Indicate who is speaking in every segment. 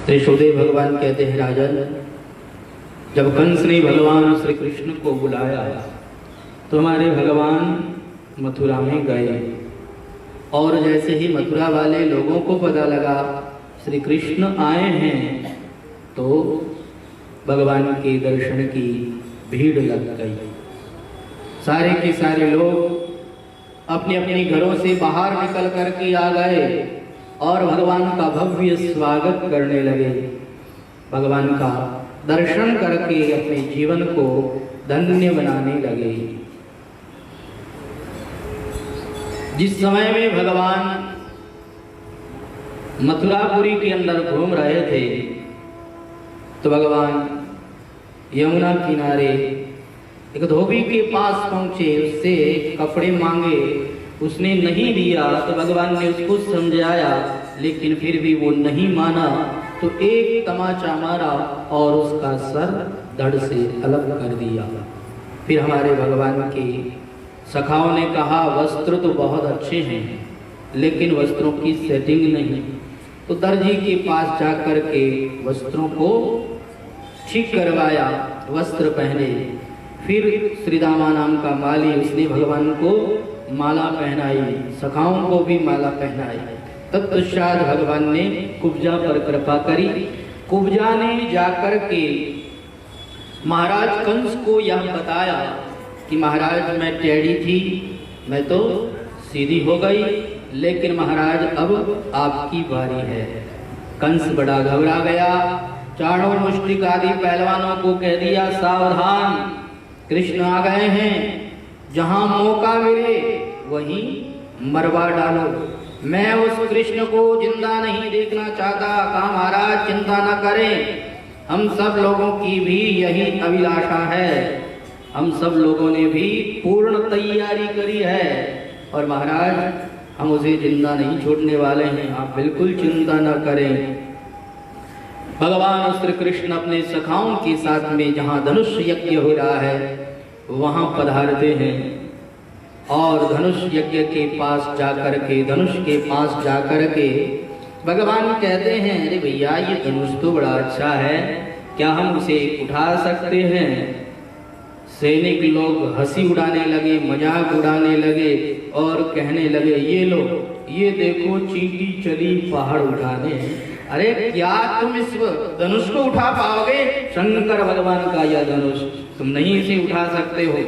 Speaker 1: त्रिशोदेव भगवान कहते हैं, राजन, जब कंस ने भगवान श्री कृष्ण को बुलाया तो हमारे भगवान मथुरा में गए, और जैसे ही मथुरा वाले लोगों को पता लगा श्री कृष्ण आए हैं तो भगवान के दर्शन की भीड़ लग गई। सारे के सारे लोग अपने अपने घरों से बाहर निकल करके आ गए और भगवान का भव्य स्वागत करने लगे। भगवान का दर्शन करके अपने जीवन को धन्य बनाने लगे। जिस समय में भगवान मथुरापुरी के अंदर घूम रहे थे तो भगवान यमुना किनारे एक धोबी के पास पहुंचे, उससे कपड़े मांगे, उसने नहीं दिया तो भगवान ने उसको समझाया, लेकिन फिर भी वो नहीं माना तो एक तमाचा मारा और उसका सर धड़ से अलग कर दिया। फिर हमारे भगवान के सखाओं ने कहा, वस्त्र तो बहुत अच्छे हैं लेकिन वस्त्रों की सेटिंग नहीं, तो दर्जी के पास जाकर के वस्त्रों को ठीक करवाया, वस्त्र पहने। फिर श्रीदामा नाम का माली, उसने भगवान को माला पहनाई, सखाओं को भी माला पहनाई। तत्पश्चात भगवान ने कुब्जा पर कृपा करी। कुब्जा ने जाकर के महाराज कंस को यह बताया कि महाराज मैं टेढ़ी थी, मैं तो सीधी हो गई, लेकिन महाराज अब आपकी बारी है। कंस बड़ा घबरा गया, चाणों मुष्टिक आदि पहलवानों को कह दिया, सावधान, कृष्ण आ गए हैं, जहां मौका मिले वहीं मरवा डालो। मैं उस कृष्ण को जिंदा नहीं देखना चाहता। कहा, महाराज चिंता न करें, हम सब लोगों की भी यही अभिलाषा है, हम सब लोगों ने भी पूर्ण तैयारी करी है और महाराज हम उसे जिंदा नहीं छोड़ने वाले हैं, आप बिल्कुल चिंता न करें। भगवान श्री कृष्ण अपने सखाओं के साथ में जहाँ धनुष यज्ञ हो रहा है वहाँ पधारते हैं और धनुष यज्ञ के पास जाकर के, धनुष के पास जाकर के भगवान कहते हैं, अरे भैया ये धनुष तो बड़ा अच्छा है, क्या हम उसे उठा सकते हैं? सैनिक लोग हंसी उड़ाने लगे, मजाक उड़ाने लगे और कहने लगे, ये लो, ये देखो चींटी चली पहाड़ उठाने। अरे क्या तुम इस धनुष को उठा पाओगे? शंकर भगवान का यह धनुष, तुम नहीं इसे उठा सकते हो।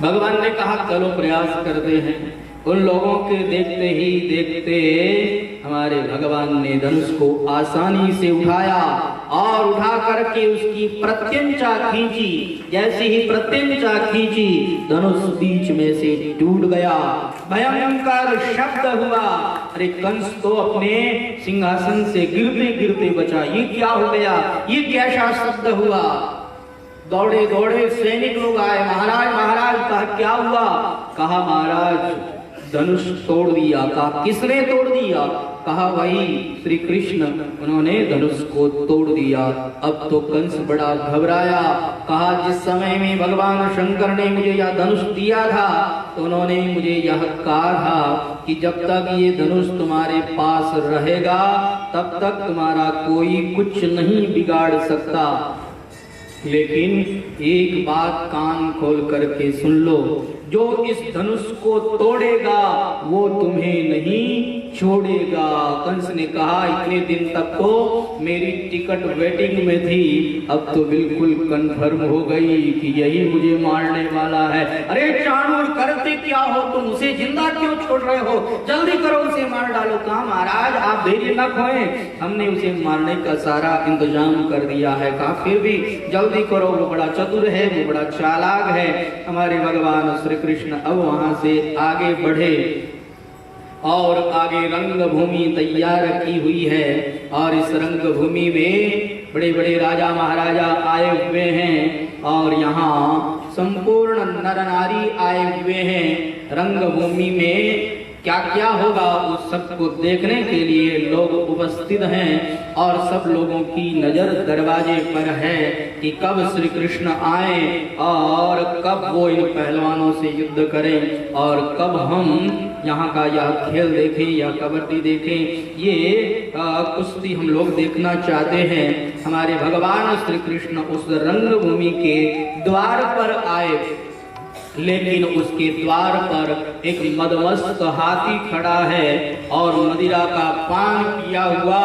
Speaker 1: भगवान ने कहा, चलो प्रयास करते हैं। उन लोगों के देखते ही देखते हमारे भगवान ने धनुष को आसानी से उठाया और उठा करके उसकी प्रत्यंचा खींची। जैसे ही प्रत्यंचा खींची, धनुष बीच में से टूट गया, भयंकर शब्द हुआ। अरे कंस तो अपने सिंहासन से गिरते गिरते बचा। ये क्या हो गया? ये कैसा शब्द हुआ? दौड़े दौड़े सैनिक लोग आए, महाराज महाराज, कहा क्या हुआ? कहा महाराज धनुष तोड़ दिया। कहा किसने तोड़ दिया? कहा वही श्री कृष्ण, उन्होंने धनुष को तोड़ दिया। अब तो कंस बड़ा घबराया। कहा जिस समय में भगवान शंकर ने मुझे यह धनुष दिया था तो उन्होंने मुझे यह कहा था कि जब तक ये धनुष तुम्हारे पास रहेगा तब तक तुम्हारा कोई कुछ नहीं बिगाड़ सकता। लेकिन एक बात कान खोल करके सुन लो, जो इस धनुष को तोड़ेगा वो तुम्हें नहीं छोड़ेगा। कंस ने कहा, इतने दिन तक तो मेरी टिकट वेटिंग में थी, अब तो बिल्कुल कंफर्म हो गई कि यही मुझे मारने वाला है। अरे चाणूर, करते क्या हो तुम? उसे जिंदा क्यों छोड़ रहे हो? जल्दी करो, उसे मार डालो। कहा महाराज आप धैर्य न खोएं, हमने उसे मारने का सारा इंतजाम कर दिया है। कहा फिर भी जल्दी करो, वो बड़ा चतुर है, वो बड़ा चालाक है। हमारे भगवान श्री कृष्ण अब वहां से आगे बढ़े और आगे रंग भूमि तैयार की हुई है और इस रंग भूमि में बड़े बड़े राजा महाराजा आए हुए हैं और यहाँ संपूर्ण नर नारी आए हुए हैं। रंग भूमि में क्या क्या होगा उस सबको देखने के लिए लोग उपस्थित हैं और सब लोगों की नजर दरवाजे पर है कि कब श्री कृष्ण आए और कब वो इन पहलवानों से युद्ध करें और कब हम यहाँ का यह खेल देखें या कबड्डी देखें। ये कुश्ती हम लोग देखना चाहते हैं। हमारे भगवान श्री कृष्ण उस रंगभूमि के द्वार पर आए, लेकिन उसके द्वार पर एक मदमस्त हाथी खड़ा है और मदिरा का पान किया हुआ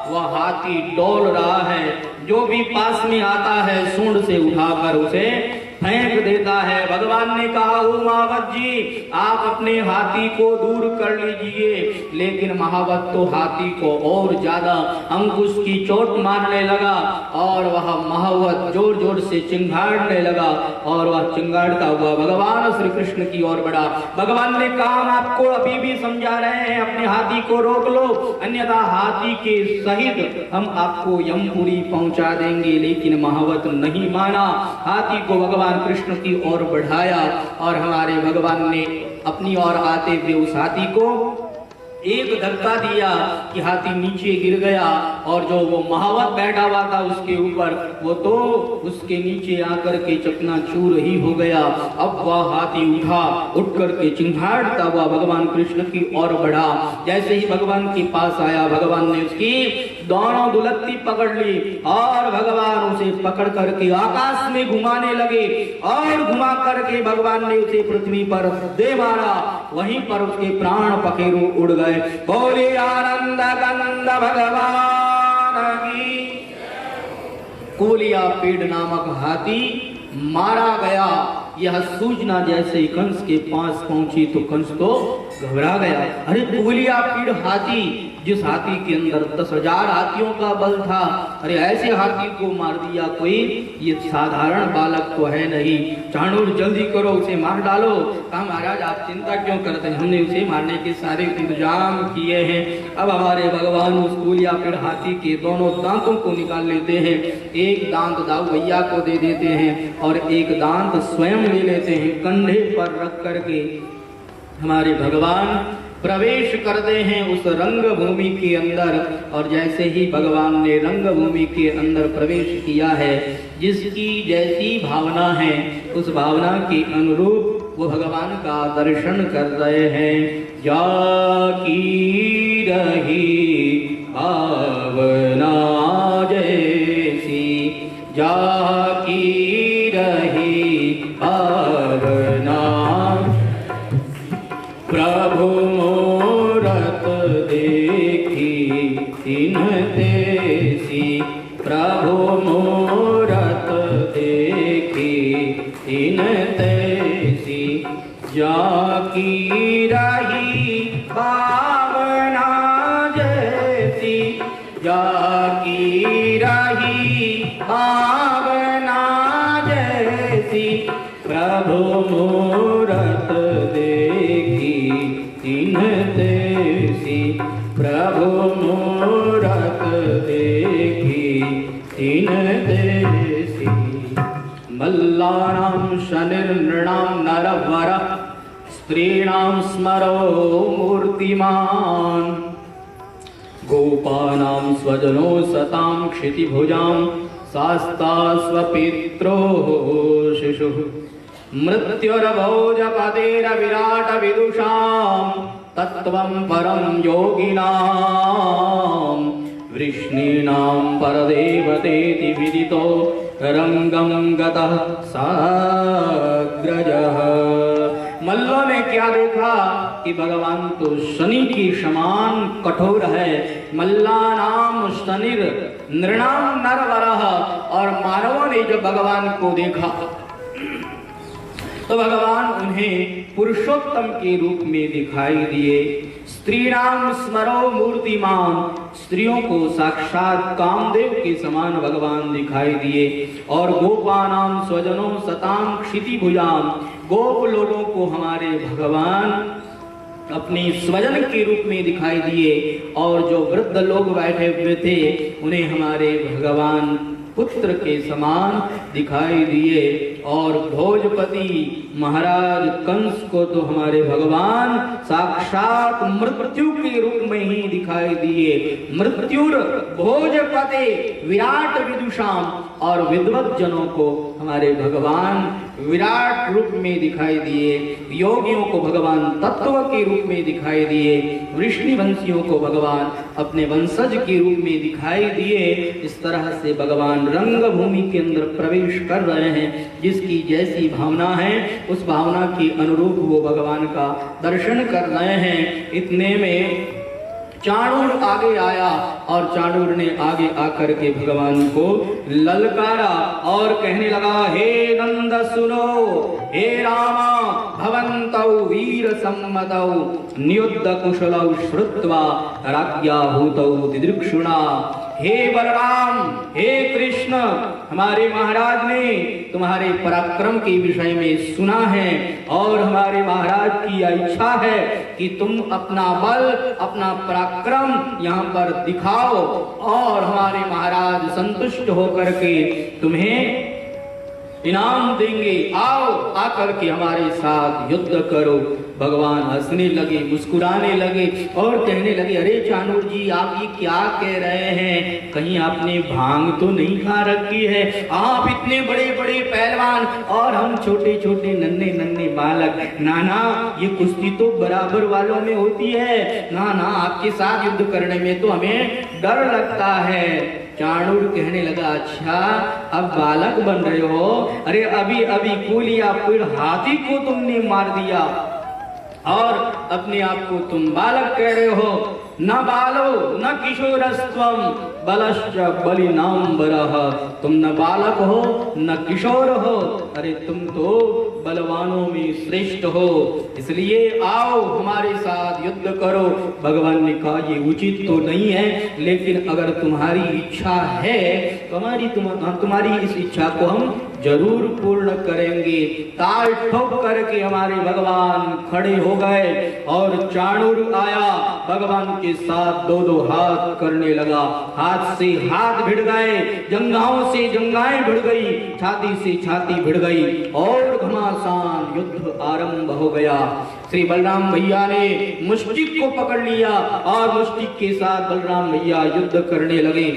Speaker 1: वह हाथी डोल रहा है। जो भी पास में आता है सूंड से उठाकर उसे फेंक देता है। भगवान ने कहा, ओ महावत जी आप अपने हाथी को दूर कर लीजिए, लेकिन महावत तो हाथी को और ज्यादा अंकुश की चोट मारने लगा और वह महावत जोर जोर से चिंगाड़ने लगा और वह चिंगाड़ता हुआ भगवान श्री कृष्ण की ओर बढ़ा। भगवान ने कहा, हम आपको अभी भी समझा रहे हैं, अपने हाथी को रोक लो, अन्यथा हाथी के सहित हम आपको यमपुरी पहुंचा देंगे। लेकिन महावत नहीं माना, हाथी को भगवान कृष्ण की ओर बढ़ाया और हमारे भगवान ने अपनी ओर आते हुए उस हाथी को एक धक्का दिया कि हाथी नीचे गिर गया और जो वो महावत बैठा हुआ था उसके ऊपर वो तो उसके नीचे आकर के चकनाचूर ही हो गया। अब वह हाथी उठ करके चिंगाड़ता हुआ भगवान कृष्ण की ओर बढ़ा। जैसे ही भगवान के पास आया, भगवान ने उसकी दोनों दुलत्ती पकड़ ली और भगवान उसे पकड़ करके आकाश में घुमाने लगे और घुमा करके भगवान ने उसे पृथ्वी पर दे मारा। वहीं पर उसके प्राण पखेरु उड़ गए। बोले आनंद कंद भगवान की। कुलिया पीड़ नामक हाथी मारा गया। यह सूचना जैसे ही कंस के पास पहुंची तो कंस तो घबरा गया। अरे कुलिया पीड़ हाथी, जिस हाथी के अंदर 10,000 हाथियों का बल था, अरे ऐसे हाथी को मार दिया कोई, ये साधारण बालक तो है नहीं। चाणूर जल्दी करो, उसे मार डालो। कहा महाराज आप चिंता क्यों करते हैं, हमने उसे मारने के सारे इंतजाम किए हैं। अब हमारे भगवान उस कुलिया पीड़ हाथी के दोनों दांतों को निकाल लेते हैं, एक दांत दाऊ भैया को दे देते हैं और एक दांत स्वयं ले लेते हैं। कंधे पर रख करके हमारे भगवान प्रवेश करते हैं उस रंगभूमि के अंदर। और जैसे ही भगवान ने रंगभूमि के अंदर प्रवेश किया है, जिसकी जैसी भावना है उस भावना के अनुरूप वो भगवान का दर्शन कर रहे हैं। जाकी रही भावना जैसी, जाकी रही भावना, प्रभु मूरत देखी इन तेसी, प्रभु मूरत देखी इन तेसी, जाकी रही भावना जैसी, जाकी रही भावना जैसी, प्रभु मूरत देखी इन तेसी, प्रभु मूरत देखी इन तेसी। मल्लानां शनिर्नृणां नरवरः, स्त्रीणां स्मरो मूर्तिमान्, गोपानां स्वजनो सतां क्षितिभुजां, शास्ता स्वपित्रोः शिशुः, मृत्युर्भोजपदेरविराट विदुषां, तत्त्वं परं योगिनां, वृष्णीनां परदेवतेति विदितो रंगं गतः साग्रजः। मल्लों ने क्या देखा कि भगवान तो शनि के समान कठोर है। मल्लानाम शनिर नृणाम नरवरः, और मानवों ने जब भगवान को देखा तो भगवान उन्हें पुरुषोत्तम के रूप में दिखाई दिए। स्त्रीणाम स्मरो मूर्तिमान, स्त्रियों को साक्षात कामदेव के समान भगवान दिखाई दिए। और गोपानाम स्वजनों सताम क्षितिभुजाम, गोप लोगों को हमारे भगवान अपने स्वजन के रूप में दिखाई दिए। और जो वृद्ध लोग बैठे हुए थे उन्हें हमारे भगवान पुत्र के समान दिखाई दिए। और भोजपति महाराज कंस को तो हमारे भगवान साक्षात मृत्यु के रूप में ही दिखाई दिए। मृत्युर भोजपते विराट विदुषाम, और विद्वत जनों को हमारे भगवान विराट रूप में दिखाई दिए। योगियों को भगवान तत्व के रूप में दिखाई दिए। वृष्णिवंशियों को भगवान अपने वंशज के रूप में दिखाई दिए। इस तरह से भगवान रंग भूमि के अंदर प्रवेश कर रहे हैं। जिसकी जैसी भावना है उस भावना के अनुरूप वो भगवान का दर्शन कर रहे हैं। इतने में चाणूर आगे आया और चाणूर ने आगे आकर के भगवान को ललकारा और कहने लगा, हे नंद सुनो, हे रामा भवन्तौ वीर सम्मतौ नियुद्ध कुशलौ श्रुत्वा राज्ञाहूतौ दिदृक्षुणा। हे बलराम, हे कृष्ण, हमारे महाराज ने तुम्हारे पराक्रम के विषय में सुना है और हमारे महाराज की इच्छा है कि तुम अपना बल, अपना पराक्रम यहाँ पर दिखाओ और हमारे महाराज संतुष्ट होकर के तुम्हें इनाम देंगे। आओ, आकर के हमारे साथ युद्ध करो। भगवान हंसने लगे, मुस्कुराने लगे और कहने लगे, अरे चाणूर जी, आप ये क्या कह रहे हैं? कहीं आपने भांग तो नहीं खा रखी है? आप इतने बड़े बड़े पहलवान और हम छोटे छोटे नन्हे नन्हे बालक। ना ना, ये कुश्ती तो बराबर वालों में होती है। ना ना, आपके साथ युद्ध करने में तो हमें डर लगता है। चाणूर कहने लगा, अच्छा अब बालक बन रहे हो? अरे अभी अभी कूलिया पेड़ हाथी को तुमने मार दिया और अपने आप को तुम बालक कह रहे हो। न बालो न किशोरस्त्वम बलश्च बलिनाम्बरः, तुम न बालक हो न किशोर हो, अरे तुम तो बलवानों में श्रेष्ठ हो। इसलिए आओ हमारे साथ युद्ध करो। भगवान ने कहा, ये उचित तो नहीं है, लेकिन अगर तुम्हारी इच्छा है तो तुम्हारी इस इच्छा को हम जरूर पूर्ण करेंगे। ताल ठोक करके हमारे भगवान खड़े हो गए और चाणूर आया, भगवान के साथ दो दो हाथ करने लगा। हाथ से हाथ भिड़ गए, जंघाओं से जंघाएं भिड़ गई, छाती से छाती भिड़ गई और घमासान युद्ध आरंभ हो गया। श्री बलराम भैया ने मुष्टिक को पकड़ लिया और मुष्टिक के साथ बलराम भैया युद्ध करने लगे।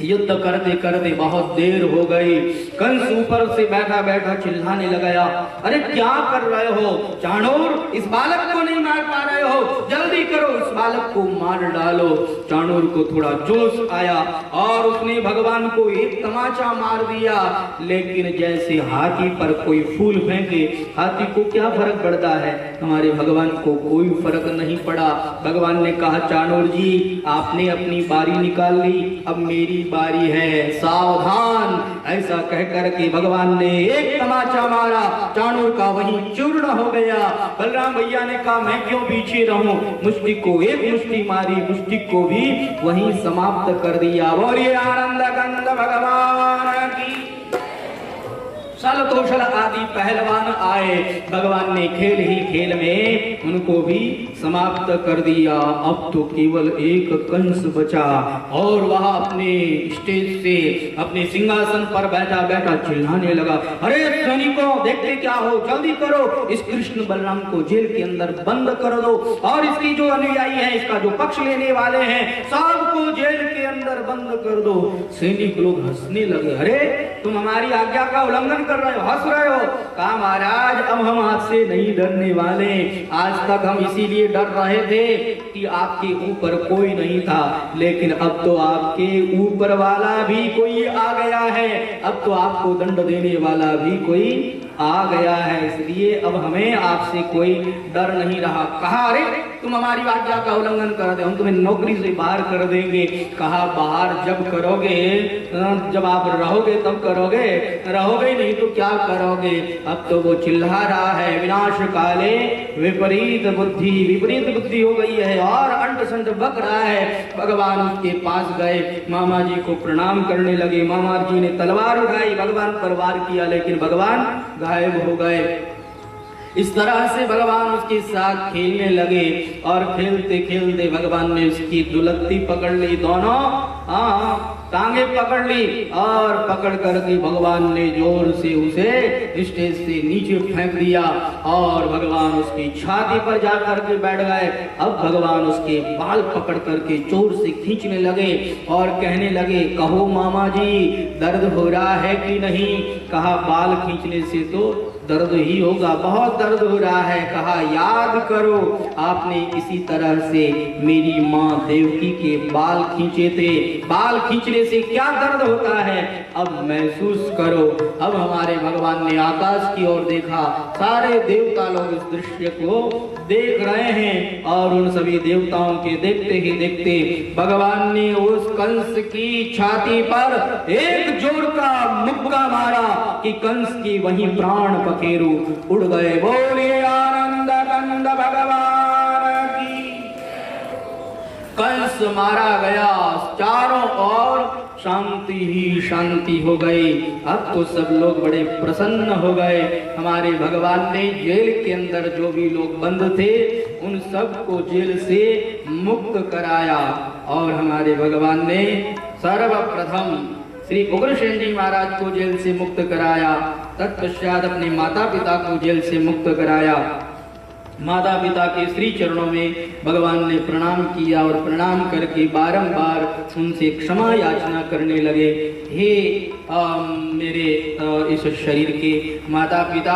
Speaker 1: युद्ध करते करते बहुत देर हो गई। कंस ऊपर से बैठा बैठा चिल्लाने लगाया, अरे क्या कर रहे हो चाणूर? इस बालक को नहीं मार पा रहे हो? जल्दी करो, इस बालक को मार डालो। चाणूर को थोड़ा जोश आया और उसने भगवान को एक तमाचा मार दिया। लेकिन जैसे हाथी पर कोई फूल फेंके, हाथी को क्या फर्क पड़ता है? हमारे भगवान को कोई फर्क नहीं पड़ा। भगवान ने कहा, चाणूर जी, आपने अपनी बारी निकाल ली, अब मेरी बारी है, सावधान। ऐसा कहकर के भगवान ने एक तमाचा मारा, चाणूर का वहीं चूर्ण हो गया। बलराम भैया ने कहा, मैं क्यों पीछे रहूं? मुष्टिक को एक मुष्टि मारी, मुष्टिक को भी वहीं समाप्त कर दिया। बोलिए आनंद कंद भगवान की। सलतोषल आदि पहलवान आए, भगवान ने खेल ही खेल में उनको भी समाप्त कर दिया। अब तो केवल एक कंस बचा और वह अपने स्टेज से अपने सिंहासन पर बैठा बैठा चिल्लाने लगा, अरे सैनिकों, देखते क्या हो, जल्दी करो, इस कृष्ण बलराम को जेल के अंदर बंद कर दो और इसकी जो अनुयायी है, इसका जो पक्ष लेने वाले हैं, सबको जेल के अंदर बंद कर दो। सैनिक लोग हंसने लगे, अरे तुम हमारी आज्ञा का उल्लंघन कर रहे हो, हंस रहे हो। कहा, महाराज, अब हम आपसे नहीं डरने वाले। आज तक हम इसीलिए डर रहे थे कि आपके ऊपर कोई नहीं था, लेकिन अब तो आपके ऊपर वाला भी कोई आ गया है, अब तो आपको दंड देने वाला भी कोई आ गया है, इसलिए अब हमें आपसे कोई डर नहीं रहा। कहा, अरे तुम हमारी आज्ञा का उल्लंघन कर दे, हम तुम्हें नौकरी से बाहर कर देंगे। कहा, बाहर जब करोगे, जब आप रहोगे तब करोगे, रहोगे नहीं तो क्या करोगे? अब तो वो चिल्ला रहा है, विनाश काले विपरीत बुद्धि, विपरीत बुद्धि हो गई है और अंट संट बक रहा है। भगवान उसके पास गए, मामा जी को प्रणाम करने लगे। मामा जी ने तलवार उठाई, भगवान पर वार किया, लेकिन भगवान गायब हो गए। इस तरह से भगवान उसके साथ खेलने लगे और खेलते खेलते भगवान ने उसकी दुलत्ती पकड़ ली, दोनों टांगे पकड़ ली और पकड़ करके भगवान ने जोर से उसे स्टेज से नीचे फेंक दिया और भगवान उसकी छाती पर जा करके बैठ गए। अब भगवान उसके बाल पकड़ करके जोर से खींचने लगे और कहने लगे, कहो मामा जी दर्द हो रहा है कि नहीं? कहा बाल खींचने से तो दर्द ही होगा, बहुत दर्द हो रहा है। कहा याद करो आपने इसी तरह से मेरी माँ देवकी के बाल खींचे थे, बाल खींचने से क्या दर्द होता है अब महसूस करो। अब हमारे भगवान ने आकाश की ओर देखा, सारे देवता लोग इस दृश्य को देख रहे हैं और उन सभी देवताओं के देखते ही देखते भगवान ने उस कंस की छाती पर एक जोर का मुक्का मारा कि कंस की वहीं प्राण पखेरु उड़ गए। बोलिए आनंद कंद भगवान की। कंस मारा गया, चारों ओर शांति ही शांति हो गई। अब तो सब लोग बड़े प्रसन्न हो गए। हमारे भगवान ने जेल के अंदर जो भी लोग बंद थे उन सब को जेल से मुक्त कराया और हमारे भगवान ने सर्वप्रथम श्री उग्रसेन जी महाराज को जेल से मुक्त कराया। तत्पश्चात अपने माता पिता को जेल से मुक्त कराया। माता पिता के श्री चरणों में भगवान ने प्रणाम किया और प्रणाम करके बारंबार उनसे क्षमा याचना करने लगे। हे मेरे इस शरीर के माता पिता,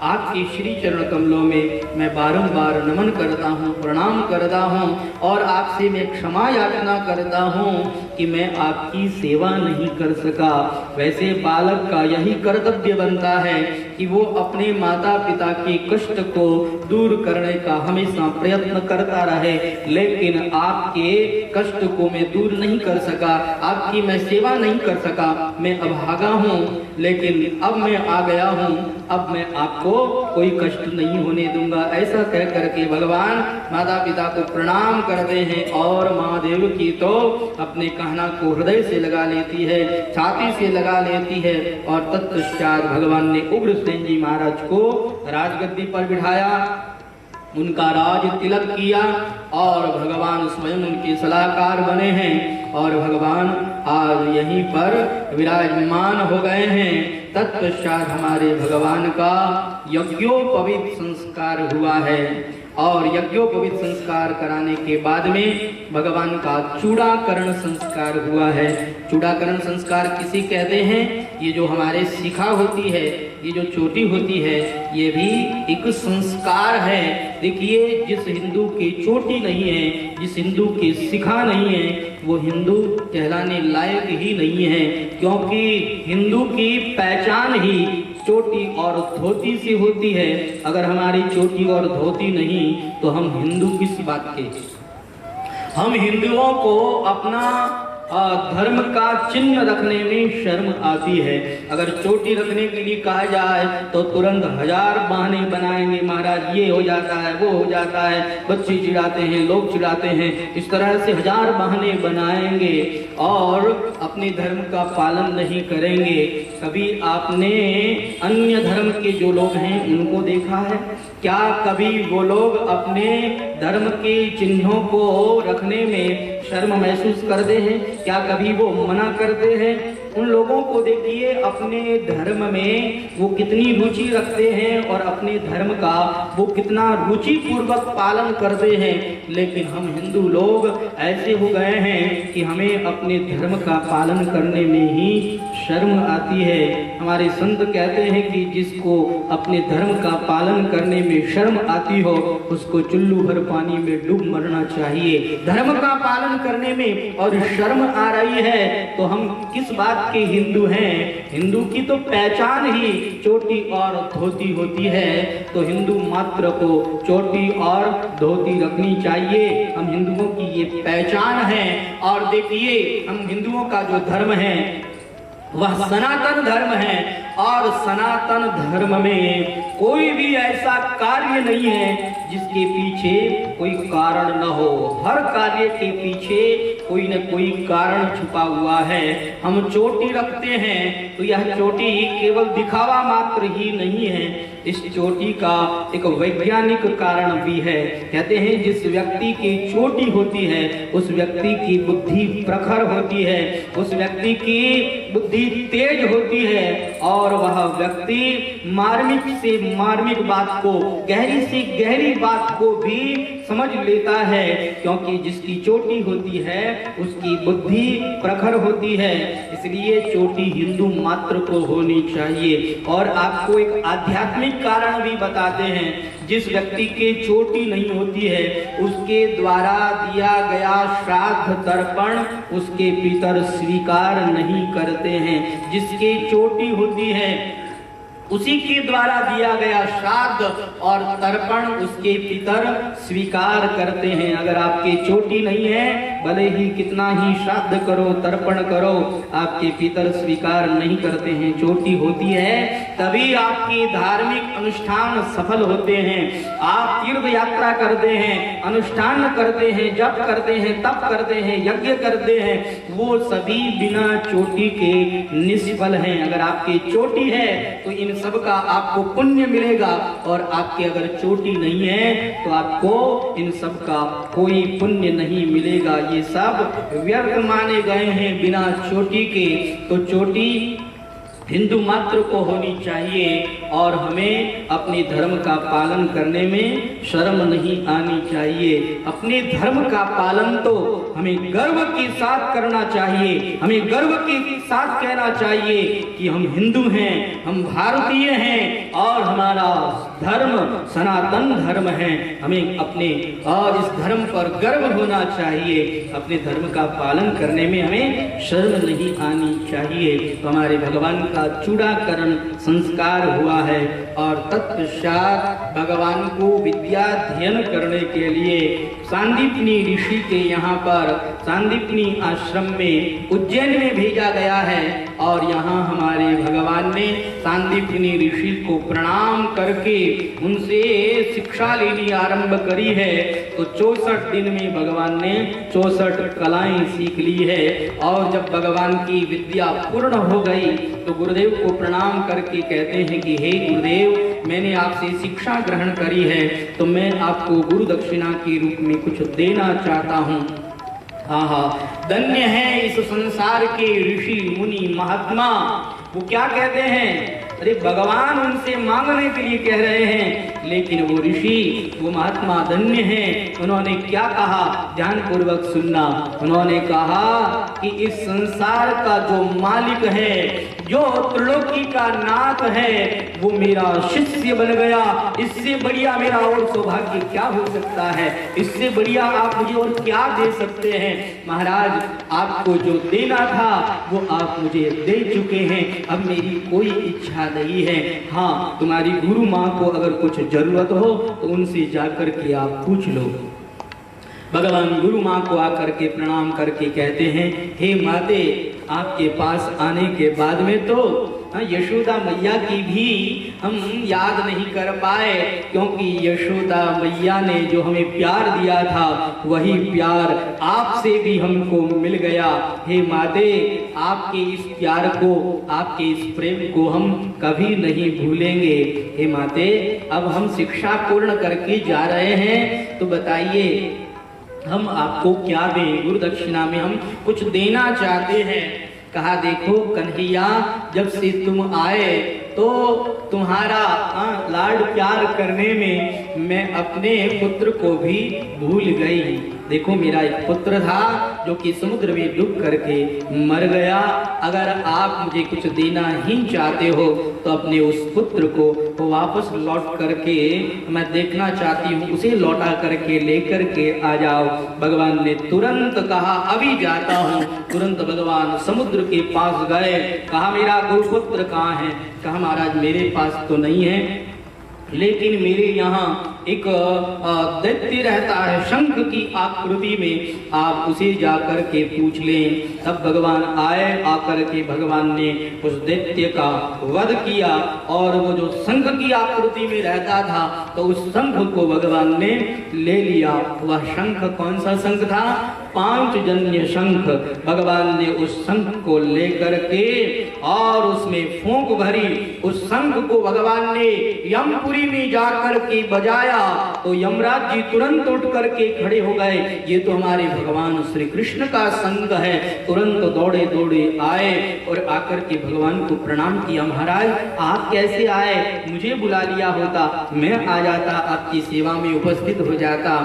Speaker 1: आपके श्री चरण कमलों में मैं बारंबार नमन करता हूँ, प्रणाम करता हूँ और आपसे मैं क्षमा याचना करता हूँ कि मैं आपकी सेवा नहीं कर सका। वैसे बालक का यही कर्तव्य बनता है कि वो अपने माता पिता के कष्ट को दूर करने का हमेशा प्रयत्न करता रहे, लेकिन आपके कष्ट को मैं दूर नहीं कर सका, आपकी मैं सेवा नहीं कर सका, मैं अभागा हूँ, लेकिन अब मैं आ गया हूँ, अब मैं आपको कोई कष्ट नहीं होने दूंगा। ऐसा कह करके भगवान माता पिता को प्रणाम करते हैं और माँ देवकी तो अपने कहना को हृदय से लगा लेती है, छाती से लगा लेती है और तत्पश्चात भगवान ने उग्रसेन जी महाराज को राजगद्दी पर बिठाया, उनका राज तिलक किया और भगवान स्वयं उनके सलाहकार बने हैं और भगवान आज यहीं पर विराजमान हो गए हैं। तत्पश्चात हमारे भगवान का यज्ञोपवीत संस्कार हुआ है और यज्ञोपवीत संस्कार कराने के बाद में भगवान का चूड़ाकरण संस्कार हुआ है। चूड़ाकरण संस्कार किसे कहते हैं? ये जो हमारे शिखा होती है, ये जो चोटी होती है, ये भी एक संस्कार है। देखिए, जिस हिंदू की चोटी नहीं है, जिस हिंदू की शिखा नहीं है, वो हिंदू कहलाने लायक ही नहीं है, क्योंकि हिंदू की पहचान ही चोटी और धोती से होती है। अगर हमारी चोटी और धोती नहीं तो हम हिंदू किस बात के? हम हिंदुओं को अपना धर्म का चिन्ह रखने में शर्म आती है। अगर चोटी रखने के लिए कहा जाए तो तुरंत 1000 बहाने बनाएंगे, महाराज ये हो जाता है, वो हो जाता है, बच्चे चिढ़ाते हैं, लोग चिढ़ाते हैं, इस तरह से 1000 बहाने बनाएंगे और अपने धर्म का पालन नहीं करेंगे। कभी आपने अन्य धर्म के जो लोग हैं उनको देखा है क्या? कभी वो लोग अपने धर्म के चिन्हों को रखने में शर्म महसूस करते हैं क्या? कभी वो मना करते हैं? उन लोगों को देखिए अपने धर्म में वो कितनी रुचि रखते हैं और अपने धर्म का वो कितना रुचि पूर्वक पालन करते हैं। लेकिन हम हिंदू लोग ऐसे हो गए हैं कि हमें अपने धर्म का पालन करने में ही शर्म आती है। हमारे संत कहते हैं कि जिसको अपने धर्म का पालन करने में शर्म आती हो उसको चुल्लू भर पानी में डूब मरना चाहिए। धर्म का पालन करने में और शर्म आ रही है तो हम किस बात के हिंदू हैं? हिंदू की तो पहचान ही चोटी और धोती होती है, तो हिंदू मात्र को चोटी और धोती रखनी चाहिए। हम हिंदुओं की ये पहचान है। और देखिए, हम हिंदुओं का जो धर्म है वह सनातन धर्म है और सनातन धर्म में कोई भी ऐसा कार्य नहीं है जिसके पीछे कोई कारण न हो। हर कार्य के पीछे कोई न कोई कारण छुपा हुआ है। हम चोटी रखते हैं तो यह चोटी केवल दिखावा मात्र ही नहीं है, इस चोटी का एक वैज्ञानिक कारण भी है। कहते हैं जिस व्यक्ति की चोटी होती है उस व्यक्ति की बुद्धि प्रखर होती है, उस व्यक्ति की बुद्धि तेज होती है और वह व्यक्ति मार्मिक से मार्मिक बात को, गहरी से गहरी बात को भी समझ लेता है, क्योंकि जिसकी चोटी होती है उसकी बुद्धि प्रखर होती है। इसलिए चोटी हिंदू मात्र को होनी चाहिए। और आपको एक आध्यात्मिक कारण भी बताते हैं, जिस व्यक्ति के चोटी नहीं होती है उसके द्वारा दिया गया श्राद्ध तर्पण उसके पितर स्वीकार नहीं करते हैं। जिसके चोटी होती है उसी के द्वारा दिया गया श्राद्ध और तर्पण उसके पितर स्वीकार करते हैं। अगर आपके चोटी नहीं है, भले ही कितना ही श्राद्ध करो, तर्पण करो, आपके पितर स्वीकार नहीं करते हैं। चोटी होती है तभी आपके धार्मिक अनुष्ठान सफल होते हैं। आप तीर्थ यात्रा करते हैं, अनुष्ठान करते हैं, जप करते हैं, तप करते हैं, यज्ञ करते हैं, वो सभी बिना चोटी के निष्फल हैं। अगर आपकी चोटी है तो इन सबका आपको पुण्य मिलेगा, और आपके अगर चोटी नहीं है तो आपको इन सब का कोई पुण्य नहीं मिलेगा। ये सब व्यर्थ माने गए हैं बिना चोटी के। तो चोटी हिंदू मात्र को होनी चाहिए और हमें अपने धर्म का पालन करने में शर्म नहीं आनी चाहिए। अपने धर्म का पालन तो हमें गर्व के साथ करना चाहिए। हमें गर्व के साथ कहना चाहिए कि हम हिंदू हैं, हम भारतीय हैं और हमारा धर्म सनातन धर्म है। हमें अपने और इस धर्म पर गर्व होना चाहिए। अपने धर्म का पालन करने में हमें शर्म नहीं आनी चाहिए। तो हमारे भगवान का चूड़ाकरण संस्कार हुआ है और तत्पश्चात भगवान को विद्याध्ययन करने के लिए सांदीपनी ऋषि के यहाँ पर सांदीपनी आश्रम में उज्जैन में भेजा गया है। और यहाँ हमारे भगवान ने सांदीपनी ऋषि को प्रणाम करके उनसे शिक्षा लेनी आरंभ करी है। तो 64 दिन में भगवान ने 64 कलाएं सीख ली है। और जब भगवान की विद्या पूर्ण हो गई तो गुरुदेव को प्रणाम करके कहते हैं कि हे गुरुदेव, मैंने आपसे शिक्षा ग्रहण करी है तो मैं आपको गुरु दक्षिणा के रूप में कुछ देना चाहता हूँ। हाँ, धन्य है इस संसार के ऋषि मुनि महात्मा। वो क्या कहते हैं? अरे भगवान उनसे मांगने के लिए कह रहे हैं, लेकिन वो ऋषि, वो महात्मा धन्य हैं। उन्होंने क्या कहा, ध्यान पूर्वक सुनना। उन्होंने कहा कि इस संसार का जो मालिक है, जो त्रिलोकी का नाथ है, वो मेरा शिष्य बन गया। इससे बढ़िया मेरा और सौभाग्य क्या हो सकता है? इससे बढ़िया आप मुझे और क्या दे सकते हैं? महाराज, आपको जो देना था वो आप मुझे दे चुके हैं। अब मेरी कोई इच्छा नहीं है। हाँ, तुम्हारी गुरु माँ को अगर कुछ जरूरत हो तो उनसे जाकर के आप पूछ लो। भगवान गुरु माँ को आकर के प्रणाम करके कहते हैं, हे माते, आपके पास आने के बाद में तो यशोदा मैया की भी हम याद नहीं कर पाए, क्योंकि यशोदा मैया ने जो हमें प्यार दिया था वही प्यार आपसे भी हमको मिल गया। हे माते, आपके इस प्यार को, आपके इस प्रेम को हम कभी नहीं भूलेंगे। हे माते, अब हम शिक्षा पूर्ण करके जा रहे हैं, तो बताइए हम आपको क्या दें? गुरु दक्षिणा में हम कुछ देना चाहते हैं। कहा, देखो कन्हैया, जब से तुम आए तो तुम्हारा लाड प्यार करने में मैं अपने पुत्र को भी भूल गई। देखो, मेरा एक पुत्र था जो कि समुद्र में डूब करके मर गया। अगर आप मुझे कुछ देना ही चाहते हो तो अपने उस पुत्र को वापस लौट करके, मैं देखना चाहती हूँ, उसे लौटा करके लेकर के आ जाओ। भगवान ने तुरंत कहा, अभी जाता हूँ। तुरंत भगवान समुद्र के पास गए। कहा, मेरा गुरुपुत्र कहाँ है? कहा, महाराज मेरे पास तो नहीं है। लेकिन मेरे यहाँ एक दैत्य रहता है शंख की आकृति में, आप उसे जाकर के पूछ लें। तब भगवान आए, आकर के भगवान ने उस दैत्य का वध किया और वो जो शंख की आकृति में रहता था तो उस शंख को भगवान ने ले लिया। वह शंख कौन सा शंख था? पांचजन्य शंख। भगवान ने उस शंख को लेकर के और उसमें फूंक भरी। उस शंख को भगवान ने यमपुरी में जाकर के बजाया तो यमराज जी तुरंत उठ करके खड़े हो गए। ये तो हमारे भगवान श्री कृष्ण का संग है। तुरंत दौड़े दौड़े आए और आकर के भगवान को प्रणाम किया। महाराज आप कैसे आए? मुझे बुला लिया होता, मैं आ जाता, आपकी सेवा में उपस्थित हो जाता।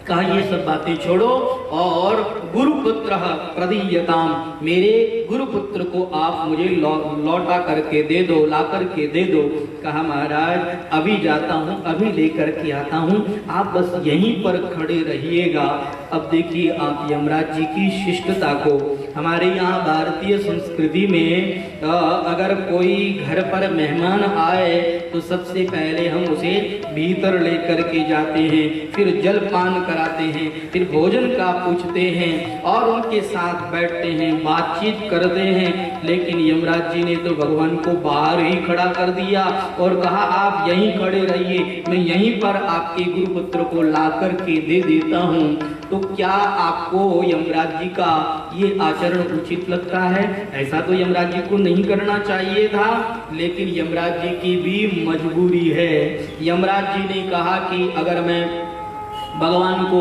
Speaker 1: कहा ये सब बातें छोड़ो और गुरुपुत्र प्रदीयताम, मेरे गुरुपुत्र को आप मुझे लौटा करके दे दो, ला करके दे दो। कहा महाराज अभी जाता हूँ, अभी लेकर के आता हूँ, आप बस यहीं पर खड़े रहिएगा। अब देखिए आप यमराज जी की शिष्टता को। हमारे यहाँ भारतीय संस्कृति में अगर कोई घर पर मेहमान आए तो सबसे पहले हम उसे भीतर लेकर के जाते हैं, फिर जलपान कराते हैं, फिर भोजन का पूछते हैं और उनके साथ बैठते हैं, बातचीत करते हैं। लेकिन यमराज जी ने तो भगवान को बाहर ही खड़ा कर दिया और कहा आप यहीं खड़े रहिए, मैं यहीं पर आपके गुरुपुत्र को ला कर के दे देता हूँ। तो क्या आपको यमराज जी का ये आचरण उचित लगता है? ऐसा तो यमराज जी को नहीं करना चाहिए था, लेकिन यमराज जी की भी मजबूरी है। यमराज जी ने कहा कि अगर मैं भगवान को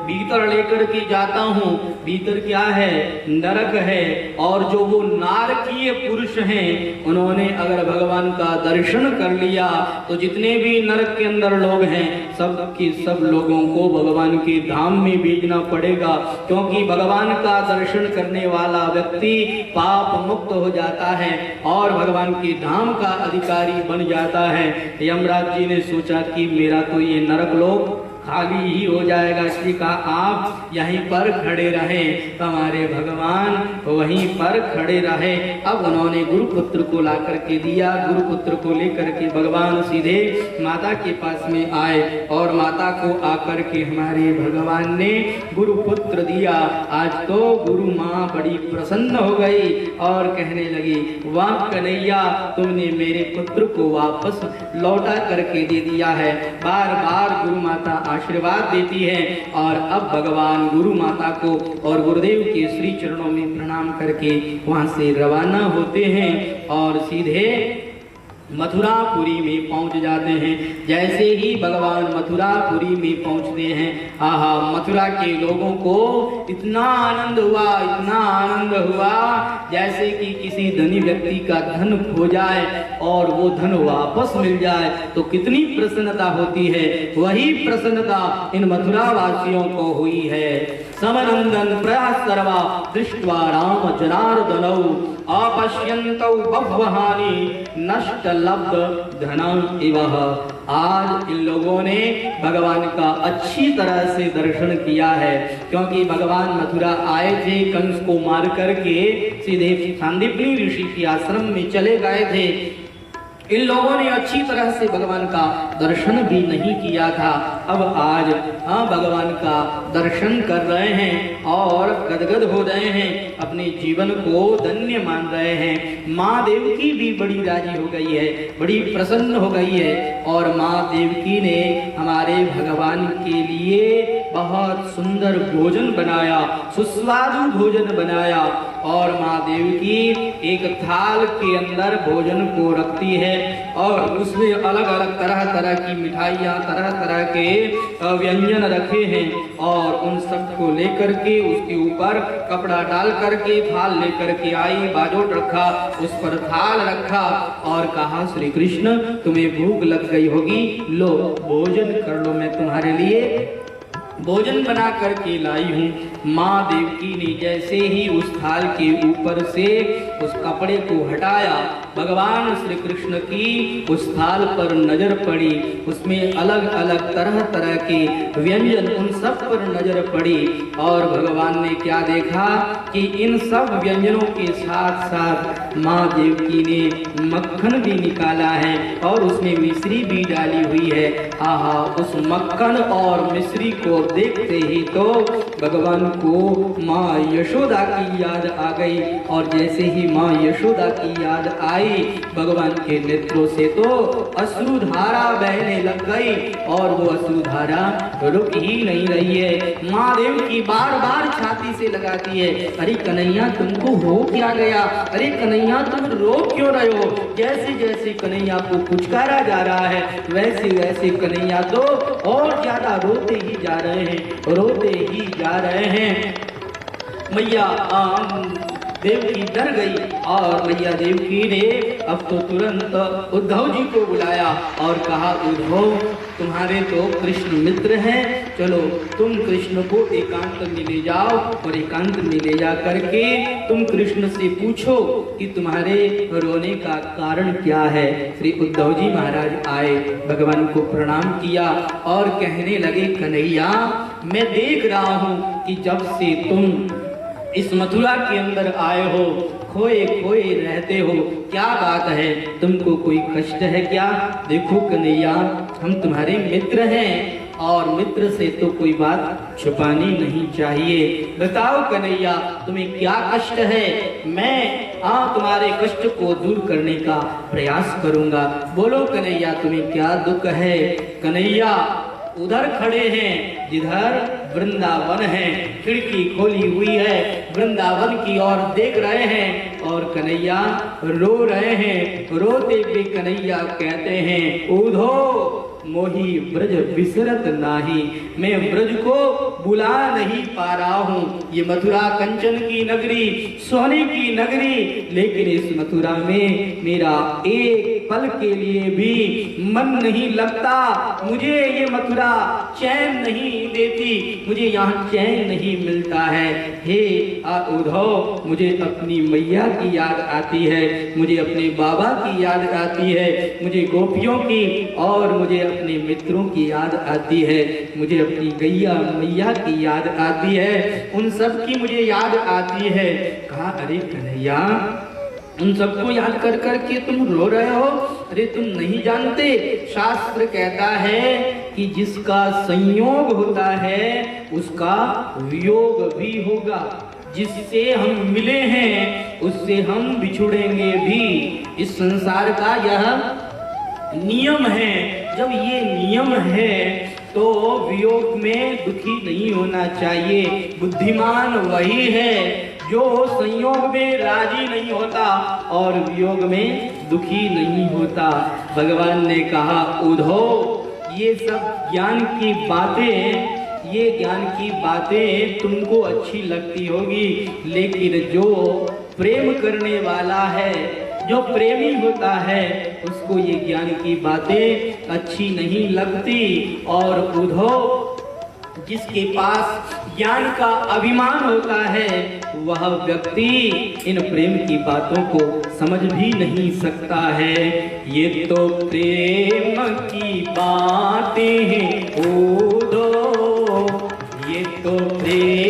Speaker 1: भीतर लेकर के जाता हूँ, भीतर क्या है? नरक है। और जो वो नारकीय पुरुष हैं उन्होंने अगर भगवान का दर्शन कर लिया तो जितने भी नरक के अंदर लोग हैं सब के सब लोगों को भगवान के धाम में भेजना पड़ेगा, क्योंकि भगवान का दर्शन करने वाला व्यक्ति पाप मुक्त हो जाता है और भगवान के धाम का अधिकारी बन जाता है। यमराज जी ने सोचा कि मेरा तो ये नरक लोक खाली ही हो जाएगा, इसलिए कहा आप यहीं पर खड़े रहें। हमारे भगवान वहीं पर खड़े रहे। अब उन्होंने गुरुपुत्र को ला करके दिया। गुरुपुत्र को लेकर के भगवान सीधे माता के पास में आए और माता को आकर के हमारे भगवान ने गुरुपुत्र दिया। आज तो गुरु माँ बड़ी प्रसन्न हो गई और कहने लगी वाह कन्हैया, तुमने मेरे पुत्र को वापस लौटा करके दे दिया है। बार बार गुरु माता आशीर्वाद देती है। और अब भगवान गुरु माता को और गुरुदेव के श्री चरणों में प्रणाम करके वहां से रवाना होते हैं और सीधे मथुरापुरी में पहुंच जाते हैं। जैसे ही भगवान मथुरापुरी में पहुंचते हैं, आहा, मथुरा के लोगों को इतना आनंद हुआ, इतना आनंद हुआ जैसे कि किसी धनी व्यक्ति का धन खो जाए और वो धन वापस मिल जाए तो कितनी प्रसन्नता होती है। वही प्रसन्नता इन मथुरा वासियों को हुई है। समनंदन प्रयास सर्वा दृष्ट्वा राम जनार्दनौ अपश्यन्तौ बह्वहानि नष्ट लब्ध धनम इवह। आज इन लोगों ने भगवान का अच्छी तरह से दर्शन किया है, क्योंकि भगवान मथुरा आए थे, कंस को मार करके सीधे सांदीपनी ऋषि के आश्रम में चले गए थे। इन लोगों ने अच्छी तरह से भगवान का दर्शन भी नहीं किया था। अब आज भगवान का दर्शन कर रहे हैं और गदगद हो रहे हैं, अपने जीवन को धन्य मान रहे हैं। माँ देवकी भी बड़ी राजी हो गई है, बड़ी प्रसन्न हो गई है और माँ देवकी ने हमारे भगवान के लिए बहुत सुंदर भोजन बनाया, सुस्वादु भोजन बनाया। और माँ देवकी एक थाल के अंदर भोजन को रखती है और उसमें अलग अलग तरह तरह की मिठाइयाँ, तरह तरह के व्यंजन रखे हैं और उन सब को लेकर के उसके ऊपर कपड़ा डाल करके थाल लेकर के आई, बाजोट रखा, उस पर थाल रखा और कहा श्री कृष्ण तुम्हें भूख लग गई होगी, लो भोजन कर लो, मैं तुम्हारे लिए भोजन बना करके लाई हूँ। माँ देवकी ने जैसे ही उस थाल के ऊपर से उस कपड़े को हटाया, भगवान श्री कृष्ण की उस थाल पर नजर पड़ी। उसमें अलग अलग तरह तरह के व्यंजन उन सब पर नजर पड़ी और भगवान ने क्या देखा कि इन सब व्यंजनों के साथ साथ माँ देवकी ने मक्खन भी निकाला है और उसमें मिश्री भी डाली हुई है। आहा, उस मक्खन और मिश्री को देखते ही तो भगवान को माँ यशोदा की याद आ गई और जैसे ही माँ यशोदा की याद आई, भगवान के नेत्रों से तो अश्रुधारा बहने लग गई और वो अश्रुधारा रुक ही नहीं रही है। माँ देवकी बार बार छाती से लगाती है, अरे कन्हैया तुमको हो क्या गया, अरे कन्हैया तुम रो क्यों रहे हो। जैसे जैसे कन्हैया को पुचकारा जा रहा है वैसे वैसे कन्हैया तो और ज्यादा रोते ही जा रहे हैं, रोते ही जा रहे हैं। मैया देवकी डर गई और मैया देवकी ने अब तो तुरंत उद्धव जी को बुलाया और कहा, उद्धव तुम्हारे तो कृष्ण मित्र हैं, चलो तुम कृष्ण को एकांत में ले जाओ और एकांत में ले जा करके तुम कृष्ण से पूछो कि तुम्हारे रोने का कारण क्या है। श्री उद्धव जी महाराज आए, भगवान को प्रणाम किया और कहने लगे, कन्हैया मैं देख रहा हूँ कि जब से तुम इस मथुरा के अंदर आए हो खोए खोए रहते हो, क्या बात है, तुमको कोई कष्ट है क्या। देखो कन्हैया हम तुम्हारे मित्र हैं और मित्र से तो कोई बात छुपानी नहीं चाहिए। बताओ कन्हैया तुम्हें क्या कष्ट है, मैं तुम्हारे कष्ट को दूर करने का प्रयास करूंगा। बोलो कन्हैया तुम्हें क्या दुख है। कन्हैया उधर खड़े हैं जिधर वृंदावन है, खिड़की खोली हुई है, वृंदावन की ओर देख रहे हैं और कन्हैया रो रहे हैं। रोते हुए कन्हैया कहते हैं, उधो मोही ब्रज विसरत नाही, मैं ब्रज को बुला नहीं पा रहा हूँ। ये मथुरा कंचन की नगरी, सोने की नगरी, लेकिन इस मथुरा में मेरा एक पल के लिए भी मन नहीं लगता। मुझे ये मथुरा चैन नहीं देती, मुझे यहाँ चैन नहीं मिलता है। हे उद्धव मुझे अपनी मैया की याद आती है, मुझे अपने बाबा की याद आती है, मुझे गोपियों की और मुझे अपने मित्रों की याद आती है, मुझे अपनी गैया मैया की याद आती है, उन सब की मुझे याद आती है। कहा, अरे कन्हैया उन सबको याद कर कर के तुम रो रहे हो। अरे तुम नहीं जानते, शास्त्र कहता है कि जिसका संयोग होता है उसका वियोग भी होगा, जिससे हम मिले हैं उससे हम बिछुड़ेंगे भी। इस संसार का यह नियम है। जब ये नियम है तो वियोग में दुखी नहीं होना चाहिए। बुद्धिमान वही है जो संयोग में राजी नहीं होता और वियोग में दुखी नहीं होता। भगवान ने कहा, उद्धव ये सब ज्ञान की बातें, ये ज्ञान की बातें तुमको अच्छी लगती होगी, लेकिन जो प्रेम करने वाला है, जो प्रेमी होता है, उसको ये ज्ञान की बातें अच्छी नहीं लगती। और उद्धव जिसके पास ज्ञान का अभिमान होता है वह व्यक्ति इन प्रेम की बातों को समझ भी नहीं सकता है। ये तो प्रेम की बातें हैं उद्धव, ये तो प्रेम